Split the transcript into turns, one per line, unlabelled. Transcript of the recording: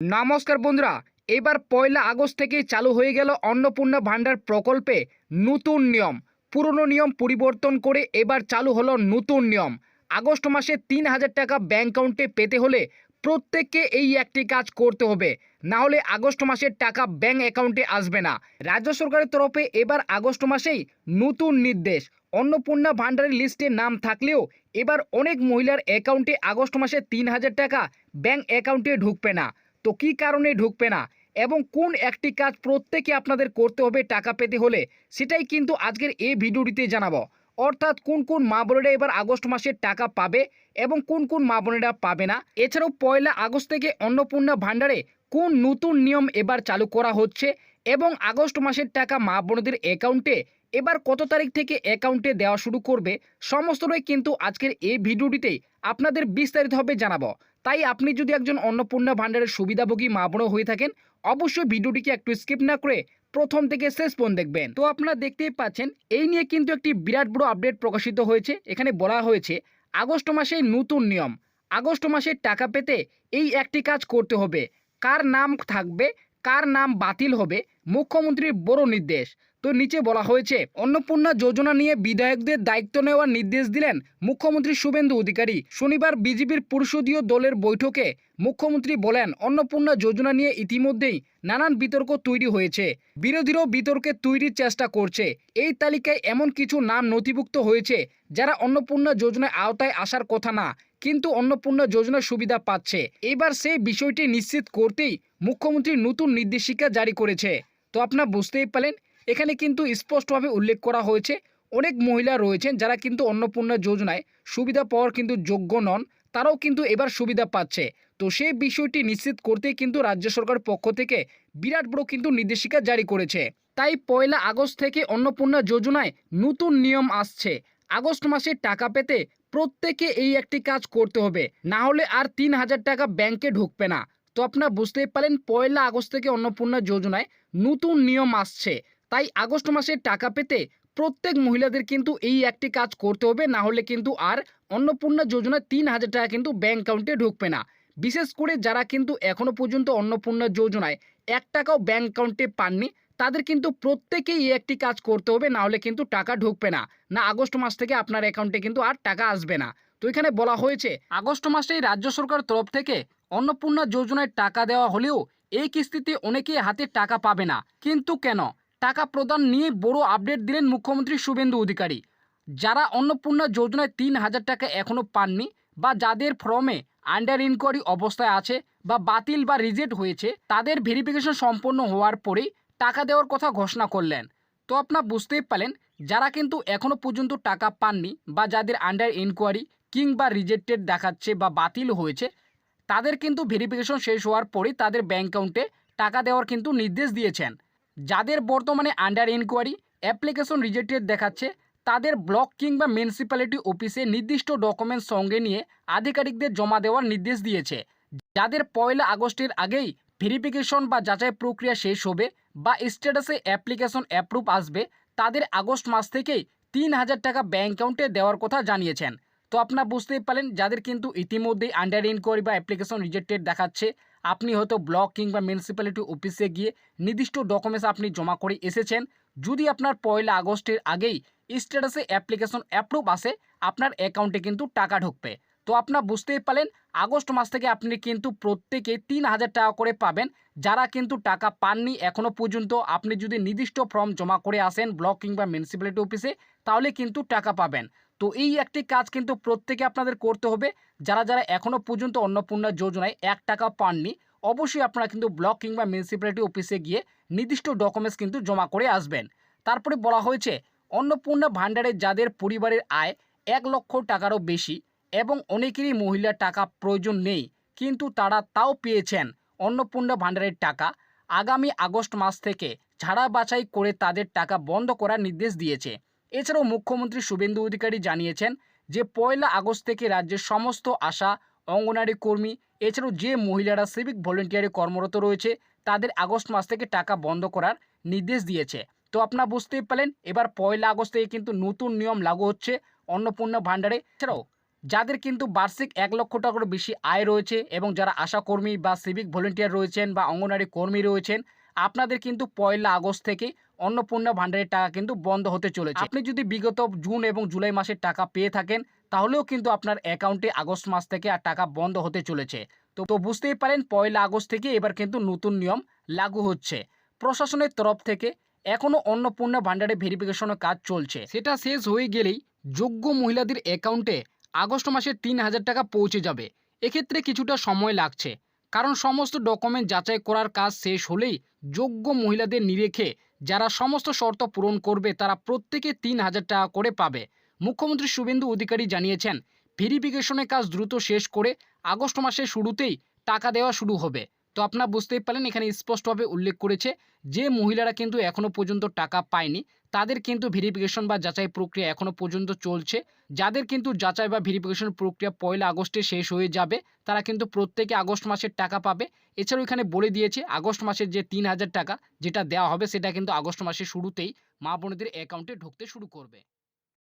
নমস্কার বন্ধুরা, এবার পয়লা আগস্ট থেকেই চালু হয়ে গেল অন্নপূর্ণা ভান্ডার প্রকল্পে নতুন নিয়ম। পুরনো নিয়ম পরিবর্তন করে এবার চালু হলো নতুন নিয়ম। আগস্ট মাসে ৩,০০০ টাকা ব্যাংক অ্যাকাউন্টে পেতে হলে প্রত্যেককে এই একটি কাজ করতে হবে, না হলে আগস্ট মাসের টাকা ব্যাংক অ্যাকাউন্টে আসবে না। রাজ্য সরকারের তরফে এবার আগস্ট মাসেই নতুন নির্দেশ। অন্নপূর্ণা ভান্ডারের লিস্টে নাম থাকলেও এবার অনেক মহিলার অ্যাকাউন্টে আগস্ট মাসে ৩,০০০ টাকা ব্যাংক অ্যাকাউন্টে ঢুকবে না। তো কী কারণে ঢুকবে না এবং কোন একটি কাজ প্রত্যেকে আপনাদের করতে হবে টাকা পেতে হলে, সেটাই কিন্তু আজকের এই ভিডিওটিতে জানাবো। অর্থাৎ কোন কোন মা বোনেরা এবার আগস্ট মাসের টাকা পাবে এবং কোন কোন মা বোনেরা পাবে না। এছাড়াও পয়লা আগস্ট থেকে অন্নপূর্ণা ভান্ডারে কোন নতুন নিয়ম এবার চালু করা হচ্ছে এবং আগস্ট মাসের টাকা মা বোনদের অ্যাকাউন্টে এবার কত তারিখ থেকে অ্যাকাউন্টে দেওয়া শুরু করবে, সমস্তটাই কিন্তু আজকের এই ভিডিওটিতেই আপনাদের বিস্তারিতভাবে জানাবো। তাই আপনি যদি একজন অন্নপূর্ণা ভান্ডারের সুবিধাভোগী মা বোনও হয়ে থাকেন, অবশ্যই ভিডিওটিকে একটু স্কিপ না করে প্রথম থেকে শেষ পর্যন্ত দেখবেন। তো আপনারা দেখতেই পাচ্ছেন এই নিয়ে কিন্তু একটি বিরাট বড় আপডেট প্রকাশিত হয়েছে। এখানে বলা হয়েছে আগস্ট মাসে নতুন নিয়ম। আগস্ট মাসে টাকা পেতে এই একটি কাজ করতে হবে। কার নাম থাকবে, কার নাম বাতিল হবে, মুখ্যমন্ত্রীর বড় নির্দেশ। তো নিচে বলা হয়েছে অন্নপূর্ণা যোজনা নিয়ে বিধায়কদের দায়িত্ব নেওয়ার নির্দেশ দিলেন মুখ্যমন্ত্রী শুভেন্দু অধিকারী। শনিবার বিজেপির পরিষদীয় দলের বৈঠকে মুখ্যমন্ত্রী বলেন, অন্নপূর্ণা যোজনা নিয়ে ইতিমধ্যেই নানান বিতর্ক তৈরি হয়েছে। বিরোধীরাও বিতর্কে তৈরির চেষ্টা করছে। এই তালিকায় এমন কিছু নাম নথিভুক্ত হয়েছে যারা অন্নপূর্ণা যোজনার আওতায় আসার কথা না, কিন্তু অন্নপূর্ণা যোজনার সুবিধা পাচ্ছে। এবার সেই বিষয়টি নিশ্চিত করতেই মুখ্যমন্ত্রী নতুন নির্দেশিকা জারি করেছে। তো আপনারা বুঝতেই পারলেন, এখানে কিন্তু স্পষ্টভাবে উল্লেখ করা হয়েছে অনেক মহিলা রয়েছেন যারা কিন্তু অন্নপূর্ণা যোজনায় সুবিধা পাওয়ার কিন্তু যোগ্য নন, তারাও কিন্তু এবার সুবিধা পাচ্ছে। তো সেই বিষয়টি নিশ্চিত করতেই কিন্তু রাজ্য সরকারের পক্ষ থেকে বিরাট বড় কিন্তু নির্দেশিকা জারি করেছে। তাই পয়লা আগস্ট থেকে অন্নপূর্ণা যোজনায় নতুন নিয়ম আসছে। আগস্ট মাসে টাকা পেতে প্রত্যেকে এই একটি কাজ করতে হবে, না হলে আর ৩,০০০ টাকা ব্যাংকে ঢুকবে না। তো আপনারা বুঝতেই পারেন পয়লা আগস্ট থেকে অন্নপূর্ণা যোজনায় নতুন নিয়ম আসছে। তাই আগস্ট মাসে টাকা পেতে প্রত্যেক মহিলাদের কিন্তু এই একটি কাজ করতে হবে, না হলে কিন্তু আর অন্নপূর্ণা যোজনায় ৩,০০০ টাকা কিন্তু ব্যাংক অ্যাকাউন্টে ঢুকবে না। বিশেষ করে যারা কিন্তু এখনো পর্যন্ত অন্নপূর্ণা যোজনায় ১ টাকাও ব্যাংক অ্যাকাউন্টে পাননি, তাদের কিন্তু প্রত্যেকেই এই একটি কাজ করতে হবে, না হলে কিন্তু টাকা ঢুকবে না। না আগস্ট মাস থেকে আপনার অ্যাকাউন্টে কিন্তু আর টাকা আসবে না। তো এখানে বলা হয়েছে আগস্ট মাসেই রাজ্য সরকারের তরফ থেকে অন্নপূর্ণা যোজনায় টাকা দেওয়া হলেও এই কিস্তিতে অনেকেই হাতে টাকা পাবে না। কিন্তু কেন? টাকা প্রদান নিয়ে বড় আপডেট দিলেন মুখ্যমন্ত্রী শুভেন্দু অধিকারী। যারা অন্নপূর্ণা যোজনায় ৩,০০০ টাকা এখনও পাননি বা যাদের ফর্মে আন্ডার ইনকোয়ারি অবস্থায় আছে বা বাতিল বা রিজেক্ট হয়েছে, তাদের ভেরিফিকেশন সম্পন্ন হওয়ার পরেই টাকা দেওয়ার কথা ঘোষণা করলেন। তো আপনারা বুঝতেই পারলেন, যারা কিন্তু এখনও পর্যন্ত টাকা পাননি বা যাদের আন্ডার ইনকোয়ারি কিংবা রিজেক্টেড দেখাচ্ছে বা বাতিল হয়েছে, তাদের কিন্তু ভেরিফিকেশন শেষ হওয়ার পরেই তাদের ব্যাঙ্ক অ্যাকাউন্টে টাকা দেওয়ার কিন্তু নির্দেশ দিয়েছেন। যাদের বর্তমানে আন্ডার ইনকোয়ারি অ্যাপ্লিকেশন রিজেক্টেড দেখাচ্ছে, তাদের ব্লক কিংবা মিউনিসিপ্যালিটি অফিসে নির্দিষ্ট ডকুমেন্টস সঙ্গে নিয়ে আধিকারিকদের জমা দেওয়ার নির্দেশ দিয়েছে। যাদের পয়লা আগস্টের আগেই ভেরিফিকেশন বা যাচাই প্রক্রিয়া শেষ হবে বা স্ট্যাটাসে অ্যাপ্লিকেশন অ্যাপ্রুভ আসবে, তাদের আগস্ট মাস থেকেই ৩,০০০ টাকা ব্যাঙ্ক অ্যাকাউন্টে দেওয়ার কথা জানিয়েছেন। তো আপনারা বুঝতেই পারেন, যাদের কিন্তু ইতিমধ্যেই আন্ডার ইনকোয়ারি বা অ্যাপ্লিকেশন রিজেক্টেড দেখাচ্ছে, আপনি হয়তো ব্লক কিংবা মিউনিসিপ্যালিটি অফিসে গিয়ে নির্দিষ্ট ডকুমেন্টস আপনি জমা করে এসেছেন। যদি আপনার পয়লা আগস্টের আগেই স্ট্যাটাসে অ্যাপ্লিকেশন অ্যাপ্রুভ আসে, আপনার অ্যাকাউন্টে কিন্তু টাকা ঢুকবে। তো আপনারা বুঝতেই পারলেন, আগস্ট মাস থেকে আপনি কিন্তু প্রত্যেকে ৩,০০০ টাকা করে পাবেন। যারা কিন্তু টাকা পাননি এখনও পর্যন্ত, আপনি যদি নির্দিষ্ট ফর্ম জমা করে আসেন ব্লক কিংবা মিউনিসিপ্যালিটি অফিসে, তাহলে কিন্তু টাকা পাবেন। তো এই একটি কাজ কিন্তু প্রত্যেকে আপনাদের করতে হবে। যারা যারা এখনও পর্যন্ত অন্নপূর্ণা যোজনায় ১ টাকা পাননি, অবশ্যই আপনারা কিন্তু ব্লক কিংবা মিউনিসিপ্যালিটি অফিসে গিয়ে নির্দিষ্ট ডকুমেন্টস কিন্তু জমা করে আসবেন। তারপরে বলা হয়েছে অন্নপূর্ণা ভাণ্ডারে যাদের পরিবারের আয় ১ লক্ষ টাকারও বেশি এবং অনেকেরই মহিলার টাকা প্রয়োজন নেই, কিন্তু তারা তাও পেয়েছেন অন্নপূর্ণা ভাণ্ডারের টাকা, আগামী আগস্ট মাস থেকে ঝাড়া বাছাই করে তাদের টাকা বন্ধ করার নির্দেশ দিয়েছে। এছাড়াও মুখ্যমন্ত্রী শুভেন্দু অধিকারী জানিয়েছেন যে পয়লা আগস্ট থেকে রাজ্যের সমস্ত আশা, অঙ্গনারী কর্মী, এছাড়াও যে মহিলারা সিভিক ভলেন্টিয়ারে কর্মরত রয়েছে, তাদের আগস্ট মাস থেকে টাকা বন্ধ করার নির্দেশ দিয়েছে। তো আপনারা বুঝতেই পারলেন, এবার পয়লা আগস্ট থেকে কিন্তু নতুন নিয়ম লাগু হচ্ছে অন্নপূর্ণা ভাণ্ডারে। এছাড়াও যাদের কিন্তু বার্ষিক ১ লক্ষ টাকার বেশি আয় রয়েছে এবং যারা আশাকর্মী বা সিভিক ভলেন্টিয়ার রয়েছেন বা অঙ্গনওয়াড়ি কর্মী রয়েছেন, আপনাদের কিন্তু ১লা আগস্ট থেকে অন্নপূর্ণা ভাণ্ডারের টাকা কিন্তু বন্ধ হতে চলেছে। আপনি যদি বিগত জুন এবং জুলাই মাসের টাকা পেয়ে থাকেন, তাহলেও কিন্তু আপনার অ্যাকাউন্টে আগস্ট মাস থেকে আর টাকা বন্ধ হতে চলেছে। তো বুঝতেই পারেন ১লা আগস্ট থেকে এবার কিন্তু নতুন নিয়ম লাগু হচ্ছে। প্রশাসনের তরফ থেকে এখনও অন্নপূর্ণা ভাণ্ডারে ভেরিফিকেশনের কাজ চলছে। সেটা শেষ হয়ে গেলেই যোগ্য মহিলাদের অ্যাকাউন্টে আগস্ট মাসে ৩,০০০ টাকা পৌঁছে যাবে। এক্ষেত্রে কিছুটা সময় লাগছে, কারণ সমস্ত ডকুমেন্ট যাচাই করার কাজ শেষ হলেই যোগ্য মহিলাদের নিরেখে যারা সমস্ত শর্ত পূরণ করবে তারা প্রত্যেকে ৩,০০০ টাকা করে পাবে। মুখ্যমন্ত্রী শুভেন্দু অধিকারী জানিয়েছেন, ভেরিফিকেশনের কাজ দ্রুত শেষ করে আগস্ট মাসের শুরুতেই টাকা দেওয়া শুরু হবে। তো আপনারা বুঝতেই পারেন, এখানে স্পষ্টভাবে উল্লেখ করেছে যে মহিলারা কিন্তু এখনও পর্যন্ত টাকা পায়নি তাদের কিন্তু ভেরিফিকেশন বা যাচাই প্রক্রিয়া এখনও পর্যন্ত চলছে। যাদের কিন্তু যাচাই বা ভেরিফিকেশন প্রক্রিয়া ১লা আগস্টে শেষ হয়ে যাবে তারা কিন্তু প্রত্যেকে আগস্ট মাসের টাকা পাবে। এছাড়াও এখানে বলে দিয়েছে আগস্ট মাসের যে ৩,০০০ টাকা যেটা দেওয়া হবে সেটা কিন্তু আগস্ট মাসের শুরুতেই মা বোনেদের অ্যাকাউন্টে ঢুকতে শুরু করবে।